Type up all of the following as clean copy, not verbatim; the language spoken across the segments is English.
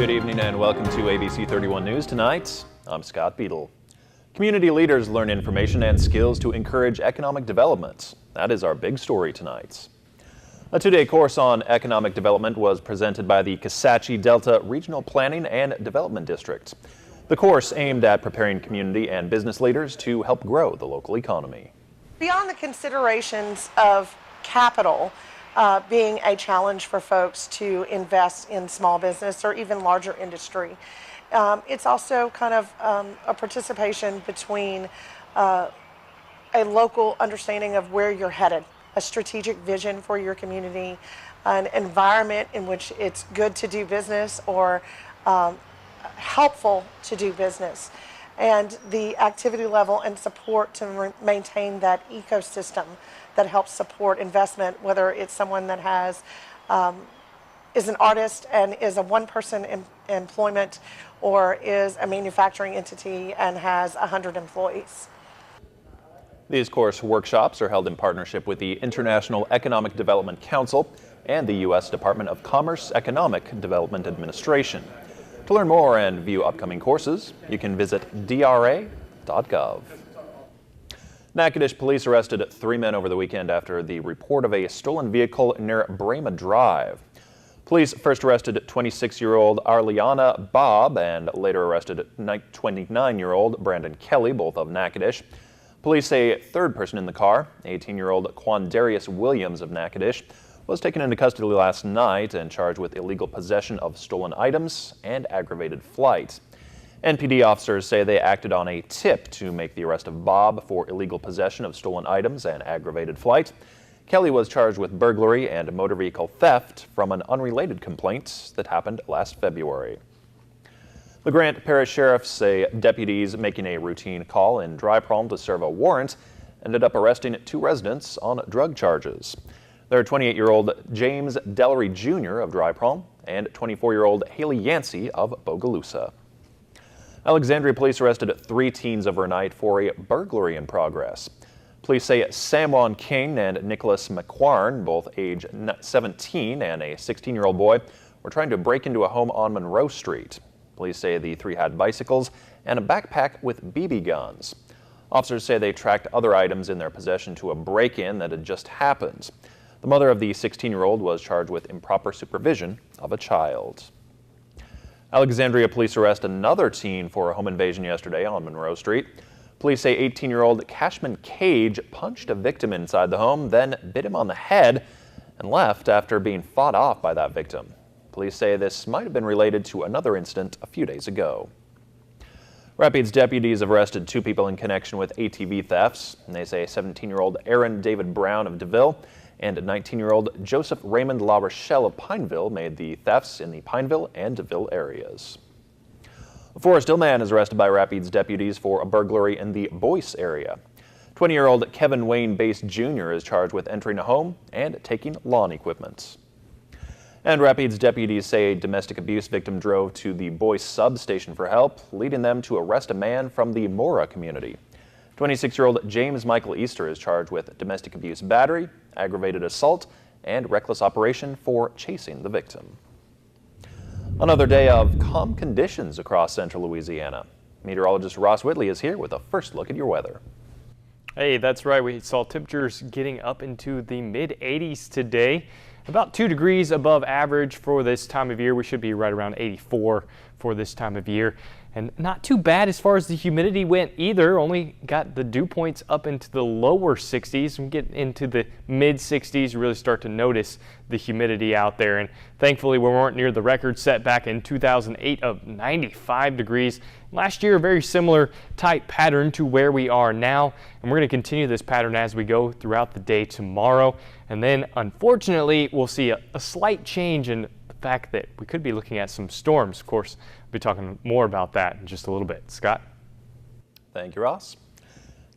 Good evening and welcome to ABC 31 News tonight. I'm Scott Beadle. Community leaders learn information and skills to encourage economic development. That is our big story tonight. A two-day course on economic development was presented by the Kisatchie Delta Regional Planning and Development District. The course aimed at preparing community and business leaders to help grow the local economy. Beyond the considerations of capital being a challenge for folks to invest in small business or even larger industry, it's also kind of a participation between a local understanding of where you're headed, a strategic vision for your community, an environment in which it's good to do business or helpful to do business, and the activity level and support to maintain that ecosystem that helps support investment, whether it's someone that has is an artist and is a one-person employment or is a manufacturing entity and has 100 employees. These course workshops are held in partnership with the International Economic Development Council and the U.S. Department of Commerce Economic Development Administration. To learn more and view upcoming courses, you can visit dra.gov. Natchitoches police arrested 3 men over the weekend after the report of a stolen vehicle near Brema Drive. Police first arrested 26-year-old Arliana Bob and later arrested 29-year-old Brandon Kelly, both of Natchitoches. Police say a third person in the car, 18-year-old Quandarius Williams of Natchitoches, was taken into custody last night and charged with illegal possession of stolen items and aggravated flight. NPD officers say they acted on a tip to make the arrest of Bob for illegal possession of stolen items and aggravated flight. Kelly was charged with burglary and motor vehicle theft from an unrelated complaint that happened last February. The Grant Parish Sheriffs say deputies making a routine call in Dry Palm to serve a warrant ended up arresting 2 residents on drug charges. They're 28-year-old James Dellery Jr. of Dry Palm and 24-year-old Haley Yancey of Bogalusa. Alexandria police arrested 3 teens overnight for a burglary in progress. Police say Samwan King and Nicholas McQuarn, both age 17 and a 16-year-old boy, were trying to break into a home on Monroe Street. Police say the 3 had bicycles and a backpack with BB guns. Officers say they tracked other items in their possession to a break-in that had just happened. The mother of the 16-year-old was charged with improper supervision of a child. Alexandria police arrest another teen for a home invasion yesterday on Monroe Street. Police say 18-year-old Cashman Cage punched a victim inside the home, then bit him on the head and left after being fought off by that victim. Police say this might have been related to another incident a few days ago. Rapids deputies have arrested 2 people in connection with ATV thefts. And they say 17-year-old Aaron David Brown of DeVille and 19-year-old Joseph Raymond La Rochelle of Pineville made the thefts in the Pineville and DeVille areas. A Forest Hill man is arrested by Rapids deputies for a burglary in the Boyce area. 20-year-old Kevin Wayne Bass Jr. is charged with entering a home and taking lawn equipment. And Rapids deputies say a domestic abuse victim drove to the Boyce substation for help, leading them to arrest a man from the Mora community. 26-year-old James Michael Easter is charged with domestic abuse battery, aggravated assault, and reckless operation for chasing the victim. Another day of calm conditions across central Louisiana. Meteorologist Ross Whitley is here with a first look at your weather. Hey, that's right. We saw temperatures getting up into the mid-80s today. About 2 degrees above average for this time of year. We should be right around 84 for this time of year. And not too bad as far as the humidity went either. Only got the dew points up into the lower 60s. We get into the mid 60s, you really start to notice the humidity out there. And thankfully we weren't near the record set back in 2008 of 95 degrees. Last year, a very similar type pattern to where we are now. And we're going to continue this pattern as we go throughout the day tomorrow. And then unfortunately, we'll see a slight change in the fact that we could be looking at some storms. Of course, we'll be talking more about that in just a little bit. Scott? Thank you, Ross.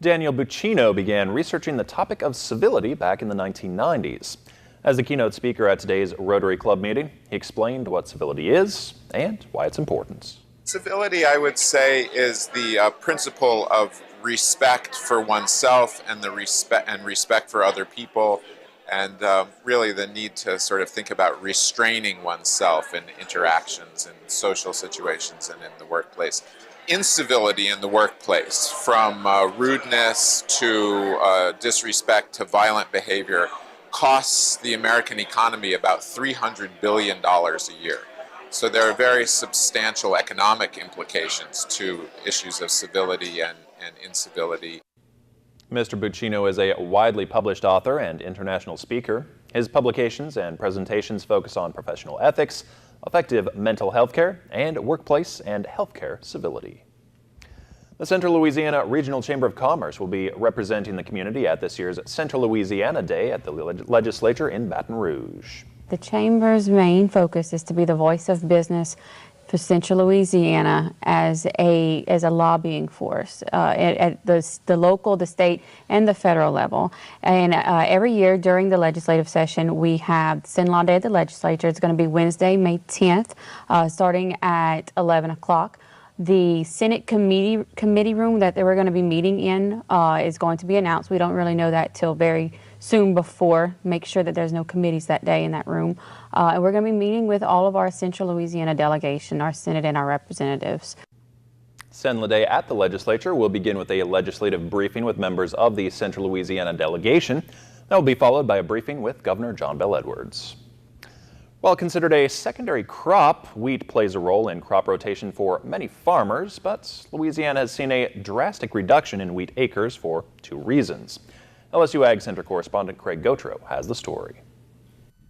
Daniel Buccino began researching the topic of civility back in the 1990s. As the keynote speaker at today's Rotary Club meeting, he explained what civility is and why it's important. Civility, I would say, is the principle of respect for oneself and respect for other people, and really the need to sort of think about restraining oneself in interactions in social situations and in the workplace. Incivility in the workplace, from rudeness to disrespect to violent behavior, costs the American economy about $300 billion a year. So there are very substantial economic implications to issues of civility and incivility. Mr. Buccino is a widely published author and international speaker. His publications and presentations focus on professional ethics, effective mental health care, and workplace and healthcare civility. The Central Louisiana Regional Chamber of Commerce will be representing the community at this year's Central Louisiana Day at the legislature in Baton Rouge. The Chamber's main focus is to be the voice of business for Central Louisiana as a lobbying force at the local, the state, and the federal level. And every year during the legislative session, we have Sin-Law Day at the legislature. It's going to be Wednesday, May 10th, starting at 11 o'clock. The Senate committee room that we're going to be meeting in is going to be announced. We don't really know that till very soon before. Make sure that there's no committees that day in that room. And we're going to be meeting with all of our Central Louisiana delegation, our Senate and our representatives. Sin-Law Day at the legislature will begin with a legislative briefing with members of the Central Louisiana delegation. That will be followed by a briefing with Governor John Bel Edwards. While considered a secondary crop, wheat plays a role in crop rotation for many farmers, but Louisiana has seen a drastic reduction in wheat acres for two reasons. LSU Ag Center correspondent Craig Gautreaux has the story.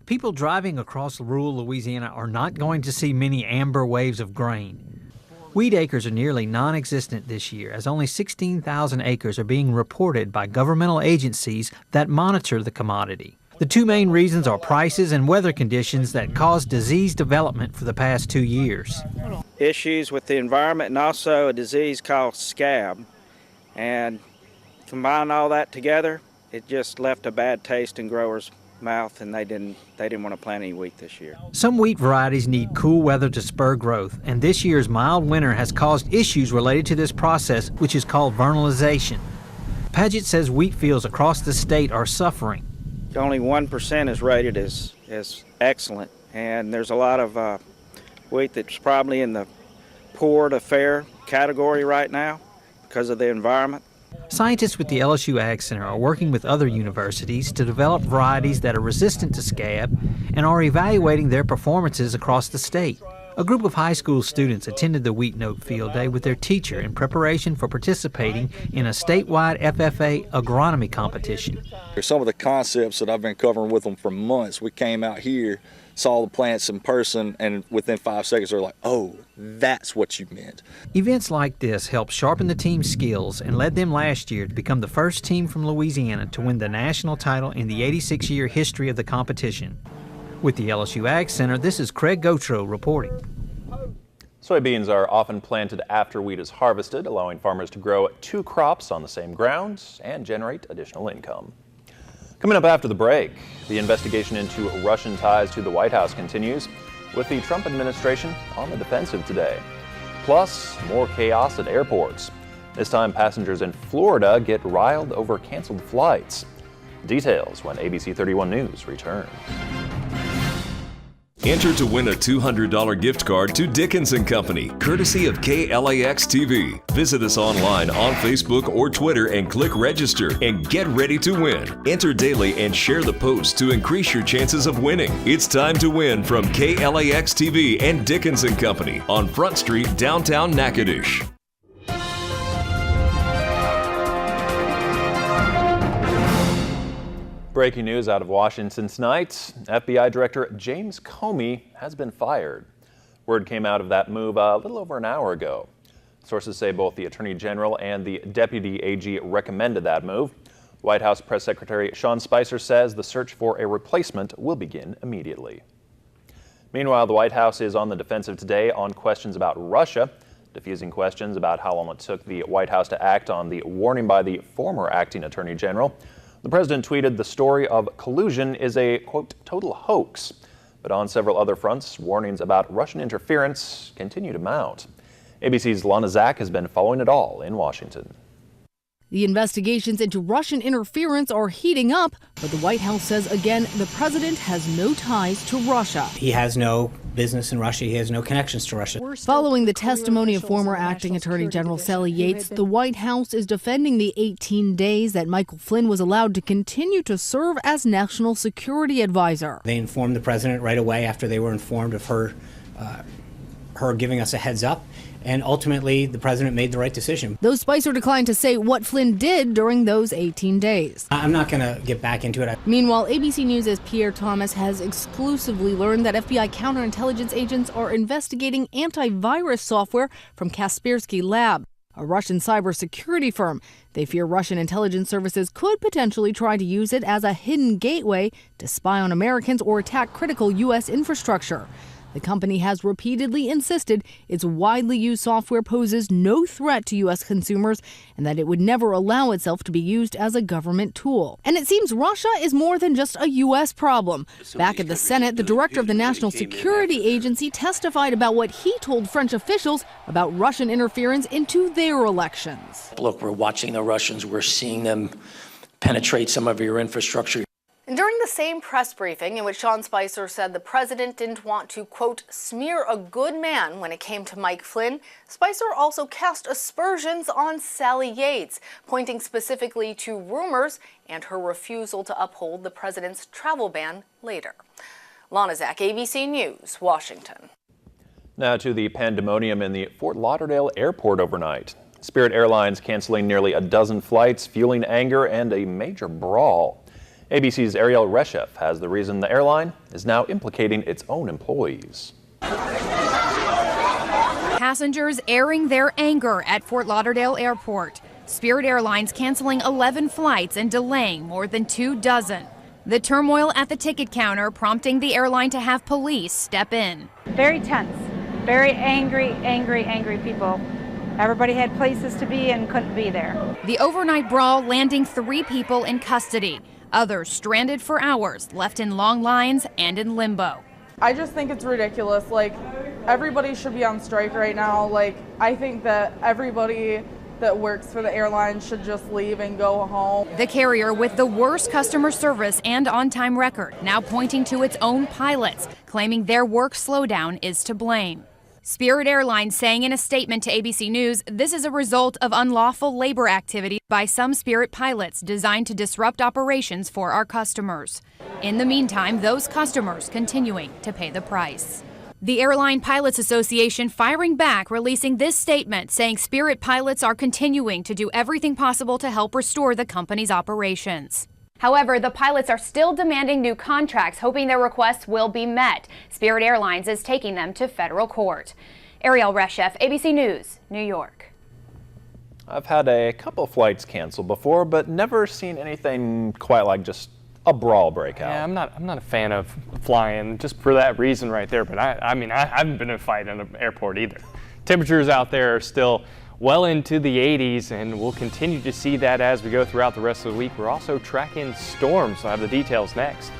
People driving across rural Louisiana are not going to see many amber waves of grain. Wheat acres are nearly non-existent this year, as only 16,000 acres are being reported by governmental agencies that monitor the commodity. The two main reasons are prices and weather conditions that caused disease development for the past 2 years. Issues with the environment and also a disease called scab. And combine all that together, it just left a bad taste in growers' mouth, and they didn't want to plant any wheat this year. Some wheat varieties need cool weather to spur growth, and this year's mild winter has caused issues related to this process, which is called vernalization. Paget says wheat fields across the state are suffering. Only 1% is rated as excellent, and there's a lot of wheat that's probably in the poor to fair category right now because of the environment. Scientists with the LSU Ag Center are working with other universities to develop varieties that are resistant to scab and are evaluating their performances across the state. A group of high school students attended the Wheat Note Field Day with their teacher in preparation for participating in a statewide FFA agronomy competition. Some of the concepts that I've been covering with them for months, we came out here, saw the plants in person, and within 5 seconds they're like, oh, that's what you meant. Events like this help sharpen the team's skills and led them last year to become the first team from Louisiana to win the national title in the 86-year history of the competition. With the LSU Ag Center, this is Craig Gautreaux reporting. Soybeans are often planted after wheat is harvested, allowing farmers to grow two crops on the same ground and generate additional income. Coming up after the break, the investigation into Russian ties to the White House continues, with the Trump administration on the defensive today. Plus, more chaos at airports. This time, passengers in Florida get riled over canceled flights. Details when ABC 31 News returns. Enter to win a $200 gift card to Dickens & Company, courtesy of KLAX TV. Visit us online on Facebook or Twitter and click register and get ready to win. Enter daily and share the post to increase your chances of winning. It's time to win from KLAX TV and Dickens & Company on Front Street, downtown Natchitoches. Breaking news out of Washington tonight. FBI Director James Comey has been fired. Word came out of that move a little over an hour ago. Sources say both the Attorney General and the Deputy AG recommended that move. White House Press Secretary Sean Spicer says the search for a replacement will begin immediately. Meanwhile, the White House is on the defensive today on questions about Russia, diffusing questions about how long it took the White House to act on the warning by the former acting Attorney General. The president tweeted the story of collusion is a, quote, total hoax. But on several other fronts, warnings about Russian interference continue to mount. ABC's Lana Zach has been following it all in Washington. The investigations into Russian interference are heating up, but the White House says again the president has no ties to Russia. He has no business in Russia. He has no connections to Russia. Following the testimony of former acting Attorney General Sally Yates, the White House is defending the 18 days that Michael Flynn was allowed to continue to serve as national security advisor. They informed the president right away after they were informed of her giving us a heads up. And ultimately, the president made the right decision. Though Spicer declined to say what Flynn did during those 18 days. I'm not going to get back into it. Meanwhile, ABC News' Pierre Thomas has exclusively learned that FBI counterintelligence agents are investigating antivirus software from Kaspersky Lab, a Russian cybersecurity firm. They fear Russian intelligence services could potentially try to use it as a hidden gateway to spy on Americans or attack critical U.S. infrastructure. The company has repeatedly insisted its widely used software poses no threat to U.S. consumers and that it would never allow itself to be used as a government tool. And it seems Russia is more than just a U.S. problem. Back at the Senate, the director of the National Security Agency testified about what he told French officials about Russian interference into their elections. Look, we're watching the Russians. We're seeing them penetrate some of your infrastructure. And during the same press briefing in which Sean Spicer said the president didn't want to, quote, smear a good man when it came to Mike Flynn, Spicer also cast aspersions on Sally Yates, pointing specifically to rumors and her refusal to uphold the president's travel ban later. Lana Zach, ABC News, Washington. Now to the pandemonium in the Fort Lauderdale airport overnight. Spirit Airlines canceling nearly a dozen flights, fueling anger and a major brawl. ABC's Ariel Reshef has the reason the airline is now implicating its own employees. Passengers airing their anger at Fort Lauderdale Airport. Spirit Airlines canceling 11 flights and delaying more than 24. The turmoil at the ticket counter prompting the airline to have police step in. Very tense, very angry people. Everybody had places to be and couldn't be there. The overnight brawl landing 3 people in custody. Others stranded for hours, left in long lines and in limbo. I just think it's ridiculous. Like, everybody should be on strike right now. Like, I think that everybody that works for the airline should just leave and go home. The carrier with the worst customer service and on-time record now pointing to its own pilots, claiming their work slowdown is to blame. Spirit Airlines saying in a statement to ABC News, this is a result of unlawful labor activity by some Spirit pilots designed to disrupt operations for our customers. In the meantime, those customers continuing to pay the price. The Airline Pilots Association firing back, releasing this statement saying Spirit pilots are continuing to do everything possible to help restore the company's operations. However, the pilots are still demanding new contracts, hoping their requests will be met. Spirit Airlines is taking them to federal court. Ariel Reshef, ABC News, New York. I've had a couple flights canceled before, but never seen anything quite like just a brawl breakout. Yeah, I'm not a fan of flying just for that reason right there. But I haven't been in a fight in an airport either. Temperatures out there are still well into the 80s, and we'll continue to see that as we go throughout the rest of the week. We're also tracking storms, so I have the details next.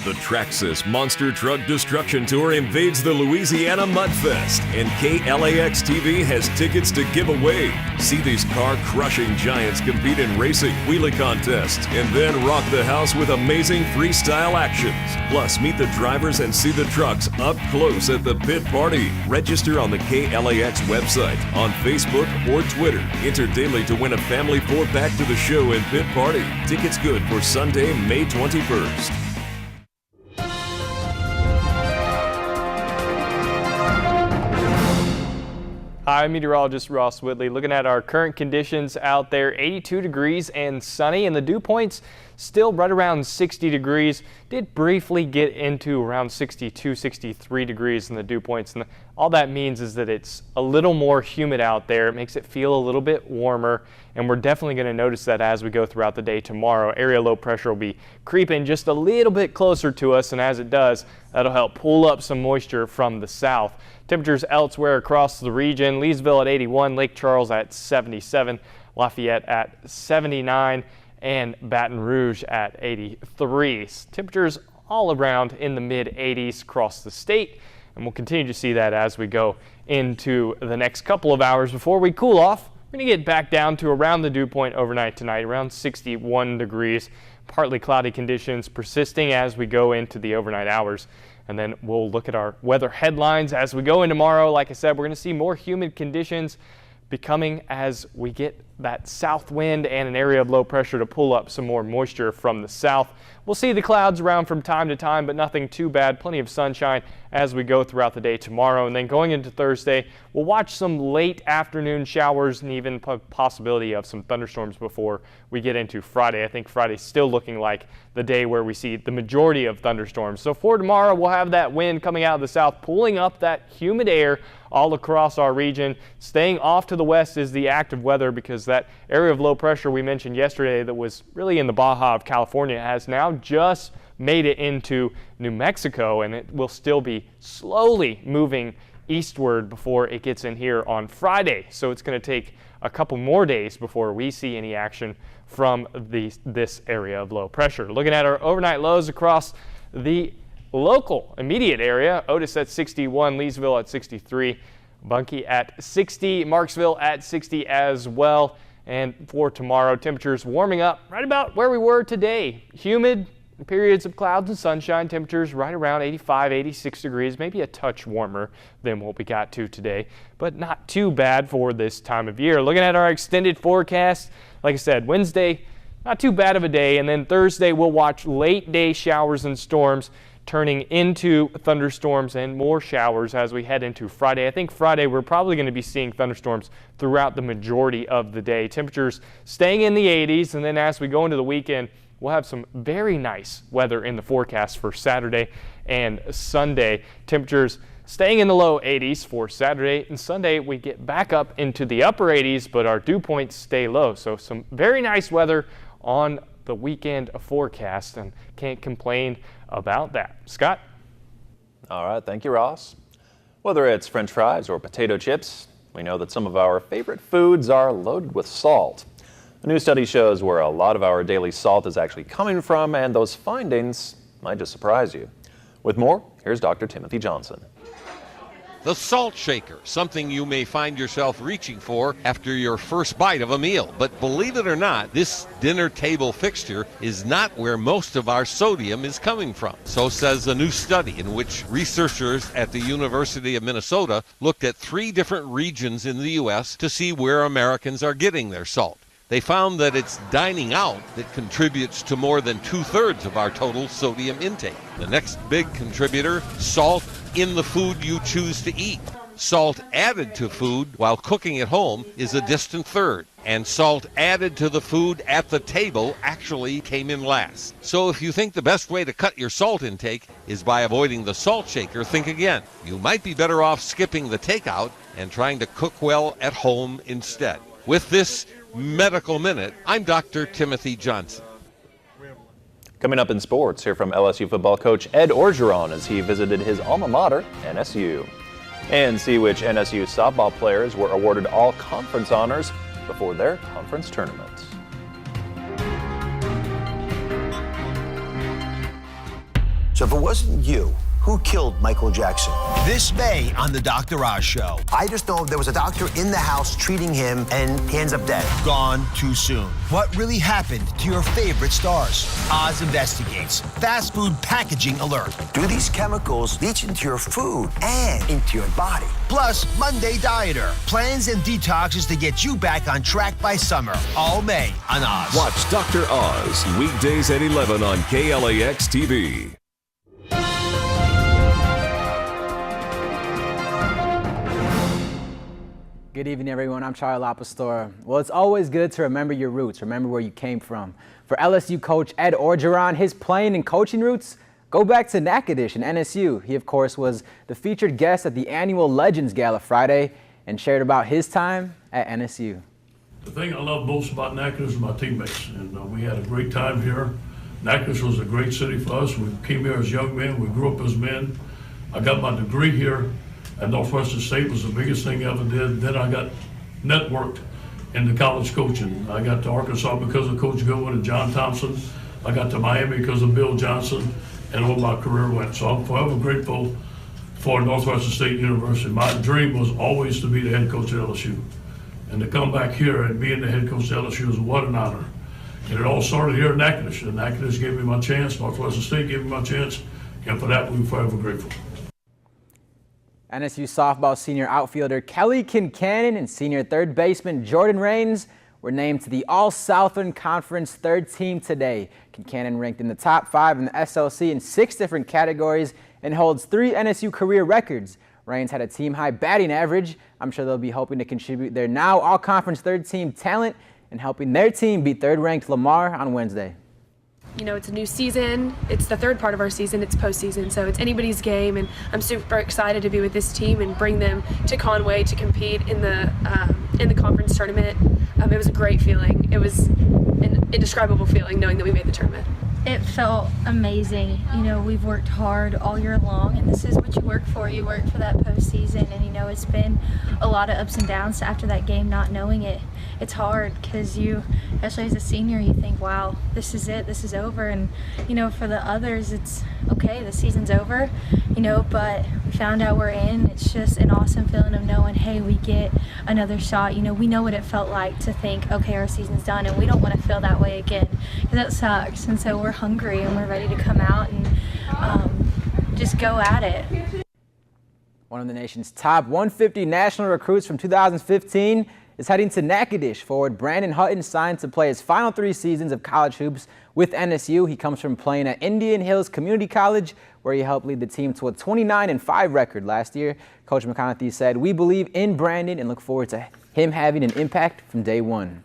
The Traxxas Monster Truck Destruction Tour invades the Louisiana Mudfest, and KLAX TV has tickets to give away. See these car-crushing giants compete in racing, wheelie contests, and then rock the house with amazing freestyle actions. Plus, meet the drivers and see the trucks up close at the pit party. Register on the KLAX website, on Facebook or Twitter. Enter daily to win a family 4-pack to the show and pit party. Tickets good for Sunday, May 21st. Hi, meteorologist Ross Whitley. Looking at our current conditions out there, 82 degrees and sunny, and the dew points still right around 60 degrees. Did briefly get into around 62, 63 degrees in the dew points. And all that means is that it's a little more humid out there. It makes it feel a little bit warmer, and we're definitely going to notice that as we go throughout the day tomorrow. Area low pressure will be creeping just a little bit closer to us, and as it does, that'll help pull up some moisture from the south. Temperatures elsewhere across the region: Leesville at 81, Lake Charles at 77, Lafayette at 79, and Baton Rouge at 83. Temperatures all around in the mid-80s across the state, and we'll continue to see that as we go into the next couple of hours before we cool off We're going to get back down to around the dew point overnight tonight, around 61 degrees. Partly cloudy conditions persisting as we go into the overnight hours. And then we'll look at our weather headlines as we go in tomorrow. Like I said, we're going to see more humid conditions becoming as we get that south wind and an area of low pressure to pull up some more moisture from the south. We'll see the clouds around from time to time, but nothing too bad. Plenty of sunshine as we go throughout the day tomorrow. And then going into Thursday, we'll watch some late afternoon showers and even possibility of some thunderstorms before we get into Friday. I think Friday's still looking like the day where we see the majority of thunderstorms. So for tomorrow, we'll have that wind coming out of the south, pulling up that humid air all across our region. Staying off to the west is the active weather, because that area of low pressure we mentioned yesterday that was really in the Baja of California has now just made it into New Mexico, and it will still be slowly moving eastward before it gets in here on Friday. So it's going to take a couple more days before we see any action from this area of low pressure. Looking at our overnight lows across the local immediate area, Otis at 61, Leesville at 63, Bunkie at 60, Marksville at 60 as well. And for tomorrow, temperatures warming up right about where we were today. Humid, periods of clouds and sunshine, temperatures right around 85, 86 degrees, maybe a touch warmer than what we got to today, but not too bad for this time of year. Looking at our extended forecast, like I said, Wednesday, not too bad of a day, and then Thursday we'll watch late day showers and storms turning into thunderstorms and more showers as we head into Friday. I think Friday we're probably going to be seeing thunderstorms throughout the majority of the day. Temperatures staying in the 80s, and then as we go into the weekend, we'll have some very nice weather in the forecast for Saturday and Sunday. Temperatures staying in the low 80s for Saturday and Sunday. We get back up into the upper 80s, but our dew points stay low. So some very nice weather on the weekend forecast, and can't complain about that. Scott? All right, thank you, Ross. Whether it's French fries or potato chips, we know that some of our favorite foods are loaded with salt. A new study shows where a lot of our daily salt is actually coming from, and those findings might just surprise you. With more, here's Dr. Timothy Johnson. The salt shaker, something you may find yourself reaching for after your first bite of a meal. But believe it or not, this dinner table fixture is not where most of our sodium is coming from. So says a new study in which researchers at the University of Minnesota looked at 3 different regions in the U.S. to see where Americans are getting their salt. They found that it's dining out that contributes to more than 2/3 of our total sodium intake. The next big contributor, salt in the food you choose to eat. Salt added to food while cooking at home is a distant third. And salt added to the food at the table actually came in last. So if you think the best way to cut your salt intake is by avoiding the salt shaker, think again. You might be better off skipping the takeout and trying to cook well at home instead. With this Medical Minute, I'm Dr. Timothy Johnson. Coming up in sports, hear from LSU football coach Ed Orgeron as he visited his alma mater, NSU. And see which NSU softball players were awarded all-conference honors before their conference tournaments. So if it wasn't you, who killed Michael Jackson? This May on The Dr. Oz Show. I just know there was a doctor in the house treating him, and he ends up dead. Gone too soon. What really happened to your favorite stars? Oz investigates. Fast food packaging alert. Do these chemicals leach into your food and into your body? Plus, Monday Dieter. Plans and detoxes to get you back on track by summer. All May on Oz. Watch Dr. Oz weekdays at 11 on KLAX TV. Good evening, everyone. I'm Charles Apostol. Well, it's always good to remember your roots, remember where you came from. For LSU coach Ed Orgeron, his playing and coaching roots go back to Natchitoches and NSU. He, of course, was the featured guest at the annual Legends Gala Friday and shared about his time at NSU. The thing I love most about Natchitoches is my teammates, and we had a great time here. Natchitoches was a great city for us. We came here as young men. We grew up as men. I got my degree here. At Northwestern State was the biggest thing I ever did. Then I got networked into college coaching. I got to Arkansas because of Coach Goodwin and John Thompson. I got to Miami because of Bill Johnson, and on my career went. So I'm forever grateful for Northwestern State University. My dream was always to be the head coach at LSU. And to come back here and being the head coach of LSU is what an honor. And it all started here in Natchitoches. And Natchitoches gave me my chance, Northwestern State gave me my chance, and for that we're forever grateful. NSU softball senior outfielder Kelly Kincannon and senior third baseman Jordan Raines were named to the All-Southern Conference third team today. Kincannon ranked in the top 5 in the SLC in 6 different categories and holds 3 NSU career records. Raines had a team-high batting average. I'm sure they'll be hoping to contribute their now all-conference third team talent and helping their team beat third-ranked Lamar on Wednesday. You know, it's a new season. It's the third part of our season. It's postseason, so it's anybody's game, and I'm super excited to be with this team and bring them to Conway to compete in the conference tournament. It was a great feeling. It was an indescribable feeling knowing that we made the tournament. It felt amazing. You know, we've worked hard all year long, and this is what you work for. You work for that postseason, and you know, it's been a lot of ups and downs after that game, not knowing it. It's hard because you, especially as a senior, you think, wow, this is it, this is over. And, you know, for the others, it's okay, the season's over, you know, but we found out we're in. It's just an awesome feeling of knowing, hey, we get another shot. You know, we know what it felt like to think, okay, our season's done, and we don't want to feel that way again, because that sucks. And so we're hungry and we're ready to come out and just go at it. One of the nation's top 150 national recruits from 2015 is heading to Natchitoches. Forward Brandon Hutton signed to play his final 3 seasons of college hoops with NSU. He comes from playing at Indian Hills Community College, where he helped lead the team to a 29-5 record last year. Coach McConaughey said, "We believe in Brandon and look forward to him having an impact from day one."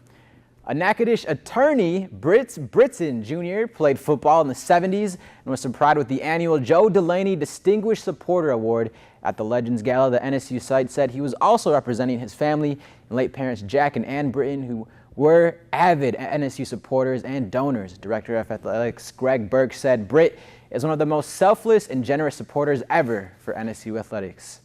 A Natchitoches attorney, Britt Britton Jr., played football in the 70s and was supplied with the annual Joe Delaney Distinguished Supporter Award. At the Legends Gala, the NSU site said he was also representing his family and late parents Jack and Ann Britton, who were avid NSU supporters and donors. Director of Athletics Greg Burke said Britt is one of the most selfless and generous supporters ever for NSU athletics.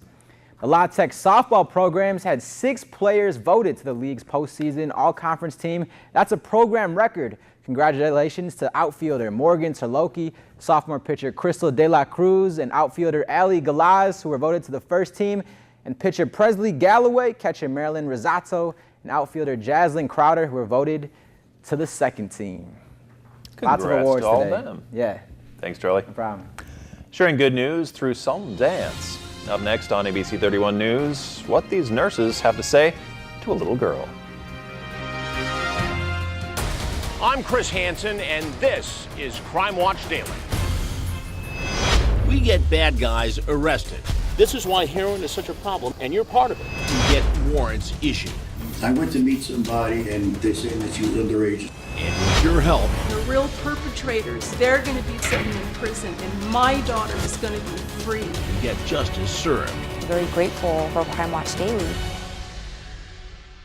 The La Tech softball programs had 6 players voted to the league's postseason all-conference team. That's a program record. Congratulations to outfielder Morgan Terloki, sophomore pitcher Crystal De La Cruz, and outfielder Ali Galaz, who were voted to the first team, and pitcher Presley Galloway, catcher Marilyn Rosato, and outfielder Jaslyn Crowder, who were voted to the second team. Congrats Lots of awards to all today. of them. Yeah. Thanks, Charlie. No problem. Sharing good news through song and dance. Up next on ABC 31 News, what these nurses have to say to a little girl. I'm Chris Hansen, and this is Crime Watch Daily. We get bad guys arrested. This is why heroin is such a problem, and you're part of it. You get warrants issued. I went to meet somebody, and they say that she was underage. And with your help, the real perpetrators, they're going to be sitting in prison, and my daughter is going to be free. you get justice served. Very grateful for Crime Watch Daily.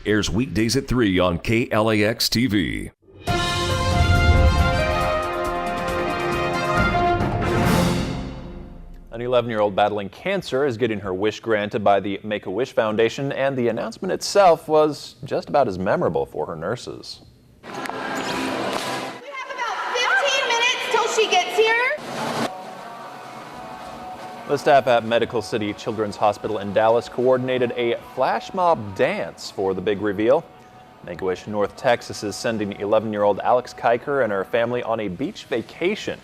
Airs weekdays at 3 on KLAX TV. An 11-year-old battling cancer is getting her wish granted by the Make-A-Wish Foundation, and the announcement itself was just about as memorable for her nurses. We have about 15 minutes till she gets here. The staff at Medical City Children's Hospital in Dallas coordinated a flash mob dance for the big reveal. Make-A-Wish North Texas is sending 11-year-old Alex Kiker and her family on a beach vacation.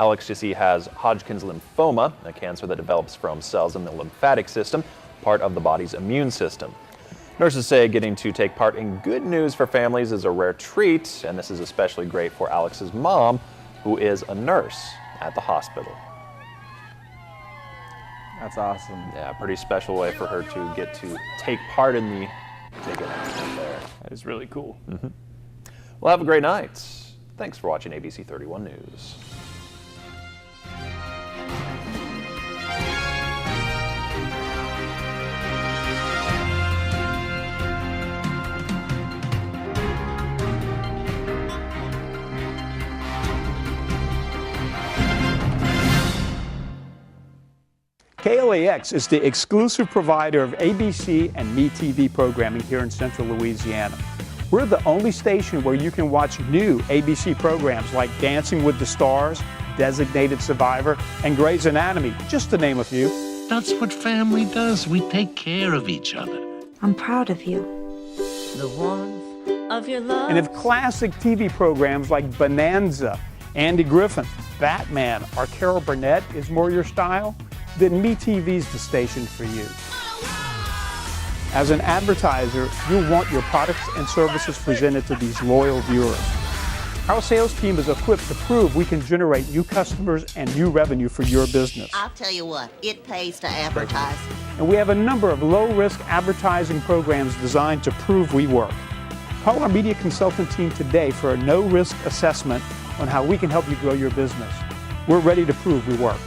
Alex, you see, has Hodgkin's lymphoma, a cancer that develops from cells in the lymphatic system, part of the body's immune system. Nurses say getting to take part in good news for families is a rare treat, and this is especially great for Alex's mom, who is a nurse at the hospital. That's awesome. Yeah, pretty special way for her to get to take part in the big announcement there. That is really cool. Well, have a great night. Thanks for watching ABC 31 News. KLAX is the exclusive provider of ABC and MeTV programming here in Central Louisiana. We're the only station where you can watch new ABC programs like Dancing with the Stars, Designated Survivor, and Grey's Anatomy, just to name a few. That's what family does. We take care of each other. I'm proud of you. the warmth of your love. And if classic TV programs like Bonanza, Andy Griffin, Batman, or Carol Burnett is more your style, then MeTV's the station for you. As an advertiser, you'll want your products and services presented to these loyal viewers. Our sales team is equipped to prove we can generate new customers and new revenue for your business. I'll tell you what, it pays to advertise. And we have a number of low-risk advertising programs designed to prove we work. Call our media consultant team today for a no-risk assessment on how we can help you grow your business. We're ready to prove we work.